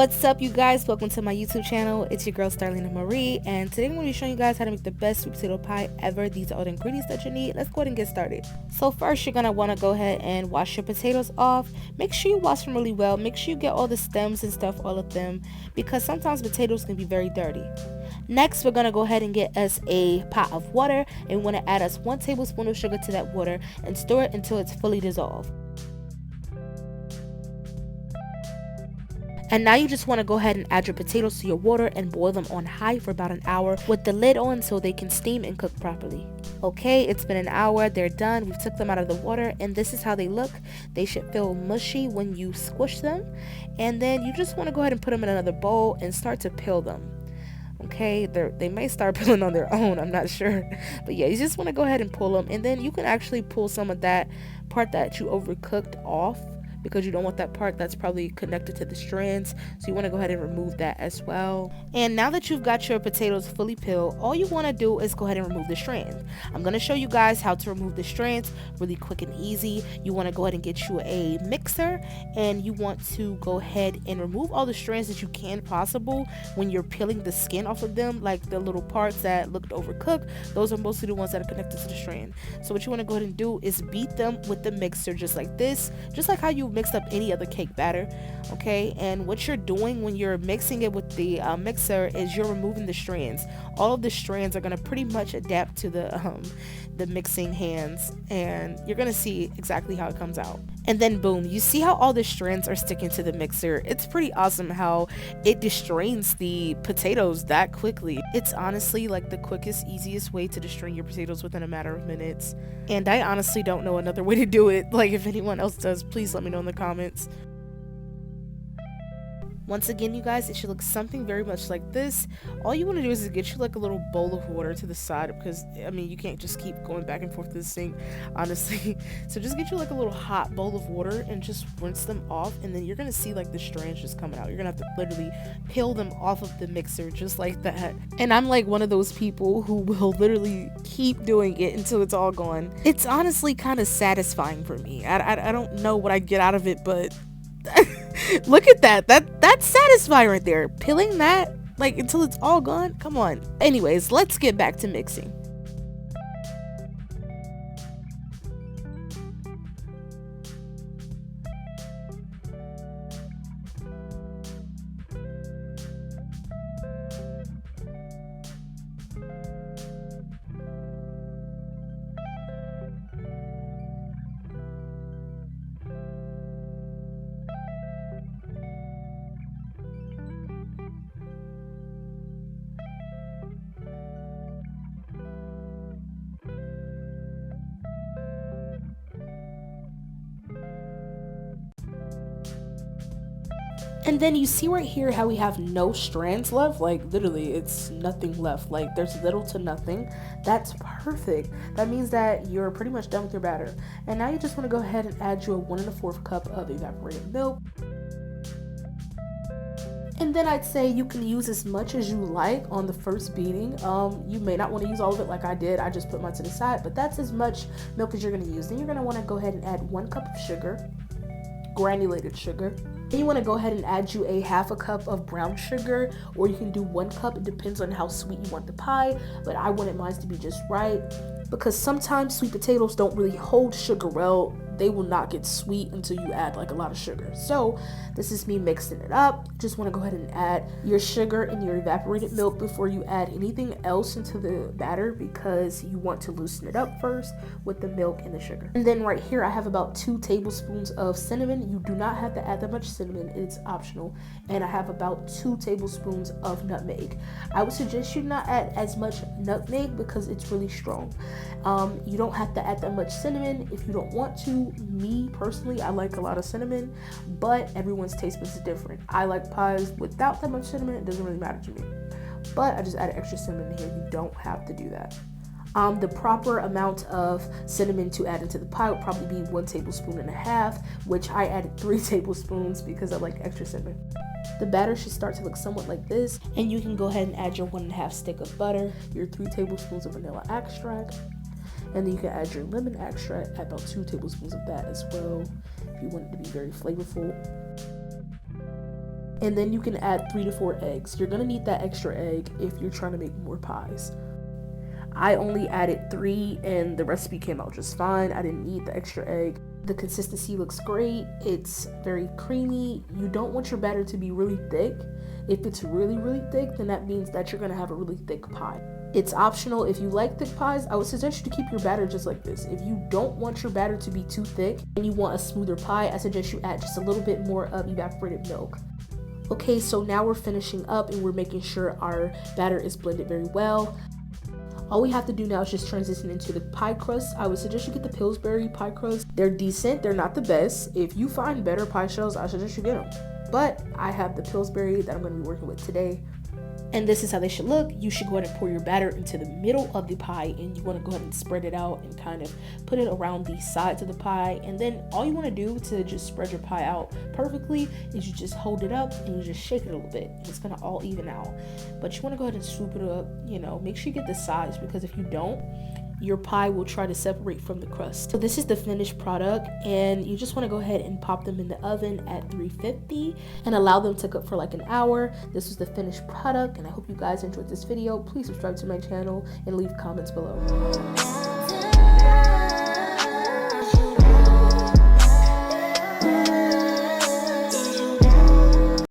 What's up, you guys? Welcome to my YouTube channel. It's your girl Starlina Marie, and today I'm going to be showing you guys how to make the best sweet potato pie ever. These are all the ingredients that you need. Let's go ahead and get started. So first, you're going to want to go ahead and wash your potatoes off. Make sure you wash them really well. Make sure you get all the stems and stuff, all of them, because sometimes potatoes can be very dirty. Next, we're going to go ahead and get us a pot of water, and we want to add us 1 tablespoon of sugar to that water and stir it until it's fully dissolved. And now you just want to go ahead and add your potatoes to your water and boil them on high for about an hour with the lid on so they can steam and cook properly. Okay, it's been an hour, they're done, we've took them out of the water, and this is how they look. They should feel mushy when you squish them, and then you just want to go ahead and put them in another bowl and start to peel them. Okay, they may start peeling on their own, I'm not sure, but yeah, you just want to go ahead and pull them, and then you can actually pull some of that part that you overcooked off, because you don't want that part that's probably connected to the strands, so you want to go ahead and remove that as well. And now that you've got your potatoes fully peeled, all you want to do is go ahead and remove the strands. I'm going to show you guys how to remove the strands really quick and easy. You want to go ahead and get you a mixer, and you want to go ahead and remove all the strands that you can possible when you're peeling the skin off of them, like the little parts that looked overcooked. Those are mostly the ones that are connected to the strand. So what you want to go ahead and do is beat them with the mixer just like this, just like how you mixed up any other cake batter. Okay, and what you're doing when you're mixing it with the mixer is you're removing the strands. All of the strands are going to pretty much adapt to the mixing hands, and you're going to see exactly how it comes out. And then boom, you see how all the strands are sticking to the mixer. It's pretty awesome how it destrains the potatoes that quickly. It's honestly like the quickest, easiest way to destrain your potatoes within a matter of minutes. And I honestly don't know another way to do it. Like, if anyone else does, please let me know in the comments. Once again, you guys, it should look something very much like this. All you want to do is get you like a little bowl of water to the side, because I mean, you can't just keep going back and forth to the sink, honestly. So just get you like a little hot bowl of water and just rinse them off, and then you're gonna see like the strands just coming out. You're gonna have to literally peel them off of the mixer just like that. And I'm like one of those people who will literally keep doing it until it's all gone. It's honestly kind of satisfying for me. I don't know what I get out of it, but look at that's satisfying right there. Peeling that like until it's all gone, come on. Anyways, let's get back to mixing. And then you see right here how we have no strands left. Like literally it's nothing left. Like there's little to nothing. That's perfect. That means that you're pretty much done with your batter. And now you just want to go ahead and add your 1 1/4 cup of evaporated milk. And then I'd say you can use as much as you like on the first beating. You may not want to use all of it like I did. I just put mine to the side, but that's as much milk as you're going to use. Then you're going to want to go ahead and add 1 cup of sugar, granulated sugar. Then you want to go ahead and add you a 1/2 cup of brown sugar, or you can do 1 cup. It depends on how sweet you want the pie, but I wanted mine to be just right, because sometimes sweet potatoes don't really hold sugar well. They will not get sweet until you add like a lot of sugar. So this is me mixing it up. Just want to go ahead and add your sugar and your evaporated milk before you add anything else into the batter, because you want to loosen it up first with the milk and the sugar. And then right here I have about 2 tablespoons of cinnamon. You do not have to add that much cinnamon, it's optional. And I have about 2 tablespoons of nutmeg. I would suggest you not add as much nutmeg because it's really strong. You don't have to add that much cinnamon if you don't want to. Me personally, I like a lot of cinnamon, but everyone's taste buds is different. I like pies without that much cinnamon. It doesn't really matter to me, but I just added extra cinnamon in here. You don't have to do that. The proper amount of cinnamon to add into the pie would probably be 1 tablespoon and a half, which I added 3 tablespoons because I like extra cinnamon. The batter should start to look somewhat like this, and you can go ahead and add your 1 1/2 stick of butter, your 3 tablespoons of vanilla extract, and then you can add your lemon extract, add about 2 tablespoons of that as well if you want it to be very flavorful. And then you can add 3 to 4 eggs. You're gonna need that extra egg if you're trying to make more pies. I only added 3 and the recipe came out just fine. I didn't need the extra egg. The consistency looks great. It's very creamy. You don't want your batter to be really thick. If it's really, really thick, then that means that you're gonna have a really thick pie. It's optional. If you like thick pies, I would suggest you to keep your batter just like this. If you don't want your batter to be too thick and you want a smoother pie, I suggest you add just a little bit more of evaporated milk. Okay, so now we're finishing up and we're making sure our batter is blended very well. All we have to do now is just transition into the pie crust. I would suggest you get the Pillsbury pie crust. They're decent, they're not the best. If you find better pie shells, I suggest you get them. But I have the Pillsbury that I'm going to be working with today. And this is how they should look. You should go ahead and pour your batter into the middle of the pie, and you want to go ahead and spread it out and kind of put it around the sides of the pie. And then all you want to do to just spread your pie out perfectly is you just hold it up and you just shake it a little bit, and it's going to all even out. But you want to go ahead and swoop it up, make sure you get the sides, because if you don't, your pie will try to separate from the crust. So this is the finished product, and you just want to go ahead and pop them in the oven at 350 and allow them to cook for like an hour. This was the finished product, and I hope you guys enjoyed this video. Please subscribe to my channel and leave comments below.